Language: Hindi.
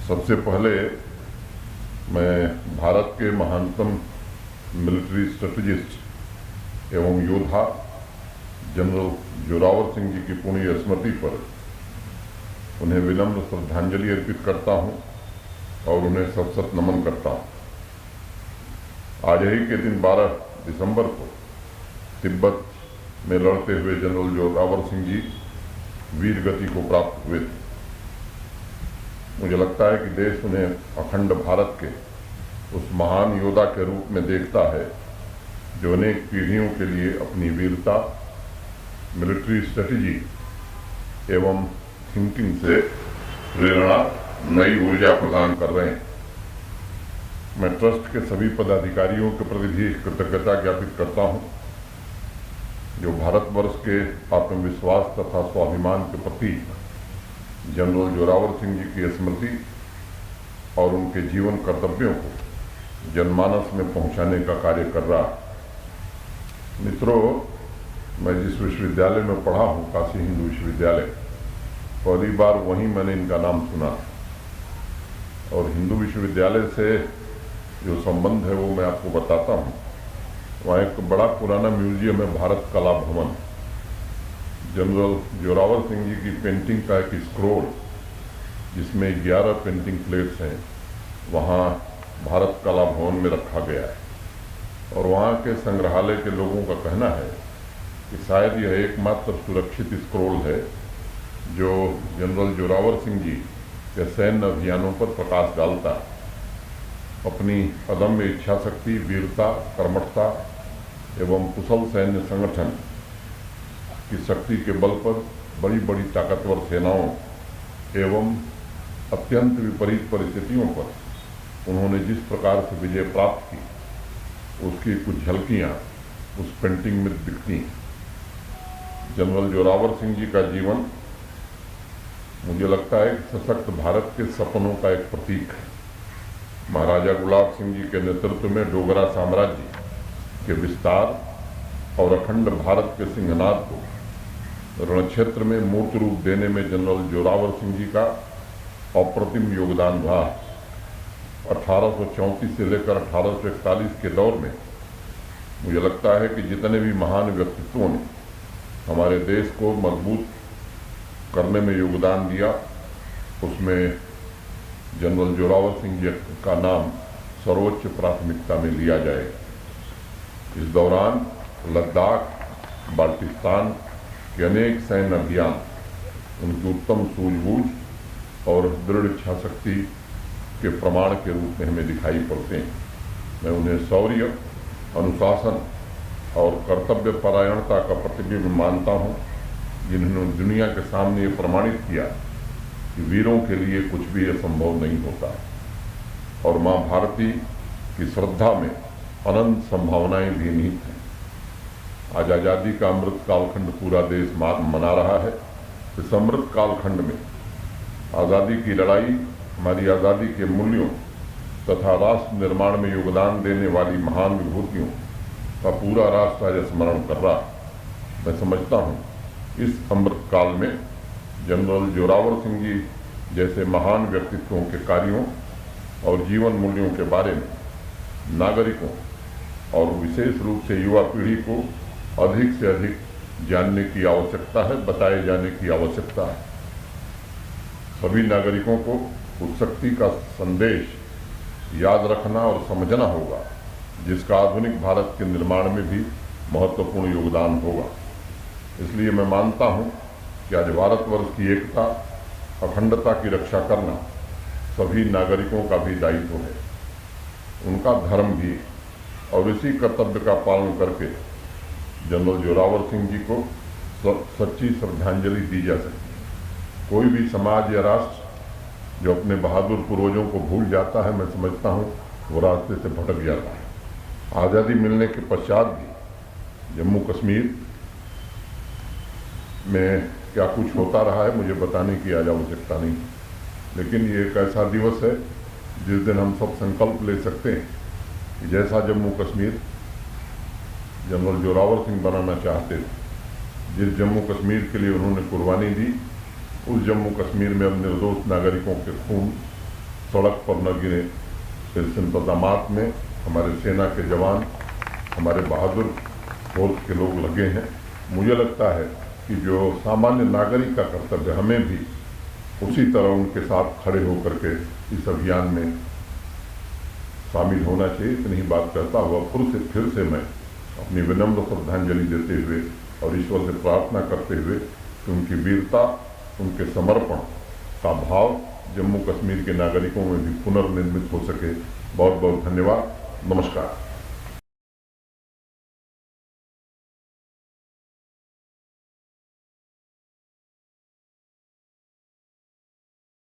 सबसे पहले मैं भारत के महानतम मिलिट्री स्ट्रेटजिस्ट एवं योद्धा जनरल जोरावर सिंह जी की पुण्य स्मृति पर उन्हें विनम्र श्रद्धांजलि अर्पित करता हूं और उन्हें सत नमन करता हूं। आज ही के दिन 12 दिसंबर को तिब्बत में लड़ते हुए जनरल जोरावर सिंह जी वीर गति को प्राप्त हुए थे। मुझे लगता है कि देश उन्हें अखंड भारत के उस महान योद्धा के रूप में देखता है जो अनेक पीढ़ियों के लिए अपनी वीरता, मिलिट्री स्ट्रेटजी एवं थिंकिंग से प्रेरणा, नई ऊर्जा प्रदान कर रहे हैं। मैं ट्रस्ट के सभी पदाधिकारियों के प्रति भी कृतज्ञता ज्ञापित करता हूं, जो भारतवर्ष के आत्मविश्वास तथा स्वाभिमान के प्रतीक जनरल जोरावर सिंह जी की स्मृति और उनके जीवन कर्तव्यों को जनमानस में पहुंचाने का कार्य कर रहा है। मित्रों, मैं जिस विश्वविद्यालय में पढ़ा हूं, काशी हिंदू विश्वविद्यालय, पहली बार वहीं मैंने इनका नाम सुना और हिंदू विश्वविद्यालय से जो संबंध है वो मैं आपको बताता हूं। वहाँ एक बड़ा पुराना म्यूजियम है, भारत कला भवन। जनरल जोरावर सिंह जी की पेंटिंग का एक स्क्रोल जिसमें 11 पेंटिंग प्लेट्स हैं, वहाँ भारत कला भवन में रखा गया है। और वहाँ के संग्रहालय के लोगों का कहना है कि शायद यह एकमात्र सुरक्षित स्क्रोल है जो जनरल जोरावर सिंह जी के सैन्य अभियानों पर प्रकाश डालता है। अपनी अदम्य इच्छा शक्ति, वीरता, कर्मठता एवं कुशल सैन्य संगठन की शक्ति के बल पर बड़ी बड़ी ताकतवर सेनाओं एवं अत्यंत विपरीत परिस्थितियों पर उन्होंने जिस प्रकार से विजय प्राप्त की, उसकी कुछ झलकियां उस पेंटिंग में दिखती हैं। जनरल जोरावर सिंह जी का जीवन मुझे लगता है कि सशक्त भारत के सपनों का एक प्रतीक है। महाराजा गुलाब सिंह जी के नेतृत्व में डोगरा साम्राज्य के विस्तार और अखंड भारत के सिंहनाद को रणक्षेत्र में मूर्त रूप देने में जनरल जोरावर सिंह जी का अप्रतिम योगदान रहा। 1834 से लेकर 1841 के दौर में मुझे लगता है कि जितने भी महान व्यक्तित्वों ने हमारे देश को मजबूत करने में योगदान दिया, उसमें जनरल जोरावर सिंह जी का नाम सर्वोच्च प्राथमिकता में लिया जाएगा। इस दौरान लद्दाख, बाल्टिस्तान के अनेक सैन्य अभियान उनकी उत्तम सूझबूझ और दृढ़ इच्छा शक्ति के प्रमाण के रूप में हमें दिखाई पड़ते हैं। मैं उन्हें शौर्य, अनुशासन और कर्तव्य परायणता का प्रतिबिंब मानता हूं, जिन्होंने दुनिया के सामने ये प्रमाणित किया कि वीरों के लिए कुछ भी असंभव नहीं होता और मां भारती की श्रद्धा में अनंत संभावनाएं भी निहित हैं। आज आज़ादी का अमृत कालखंड पूरा देश मना रहा है। इस अमृत कालखंड में आज़ादी की लड़ाई, हमारी आज़ादी के मूल्यों तथा राष्ट्र निर्माण में योगदान देने वाली महान विभूतियों का पूरा राष्ट्र आज स्मरण कर रहा है। मैं समझता हूँ इस अमृत काल में जनरल जोरावर सिंह जी जैसे महान व्यक्तित्वों के कार्यों और जीवन मूल्यों के बारे में नागरिकों और विशेष रूप से युवा पीढ़ी को अधिक से अधिक जानने की आवश्यकता है, बताए जाने की आवश्यकता है। सभी नागरिकों को उस शक्ति का संदेश याद रखना और समझना होगा जिसका आधुनिक भारत के निर्माण में भी महत्वपूर्ण योगदान होगा। इसलिए मैं मानता हूं कि आज भारतवर्ष की एकता, अखंडता की रक्षा करना सभी नागरिकों का भी दायित्व है, उनका धर्म भी। और इसी कर्तव्य का पालन करके जनरल जोरावर सिंह जी को सच्ची श्रद्धांजलि दी जा सकती है। कोई भी समाज या राष्ट्र जो अपने बहादुर पूर्वजों को भूल जाता है, मैं समझता हूँ वो रास्ते से भटक जाता है। आज़ादी मिलने के पश्चात भी जम्मू कश्मीर में क्या कुछ होता रहा है मुझे बताने की आज आवश्यकता नहीं, लेकिन ये एक ऐसा दिवस है जिस दिन हम सब संकल्प ले सकते हैं कि जैसा जम्मू कश्मीर जनरल जोरावर सिंह बनाना चाहते थे, जिस जम्मू कश्मीर के लिए उन्होंने कुर्बानी दी, उस जम्मू कश्मीर में अब निर्दोष नागरिकों के खून सड़क पर न गिरे, इस इंतजामात में हमारे सेना के जवान, हमारे बहादुर फोर्स के लोग लगे हैं। मुझे लगता है कि जो सामान्य नागरिक का कर्तव्य, हमें भी उसी तरह उनके साथ खड़े होकर के इस अभियान में शामिल होना चाहिए। इतनी ही बात करता हुआ फिर से मैं अपनी विनम्र श्रद्धांजलि देते हुए और ईश्वर से प्रार्थना करते हुए कि उनकी वीरता, उनके समर्पण का भाव जम्मू कश्मीर के नागरिकों में भी पुनर्निर्मित हो सके। बहुत बहुत धन्यवाद। नमस्कार।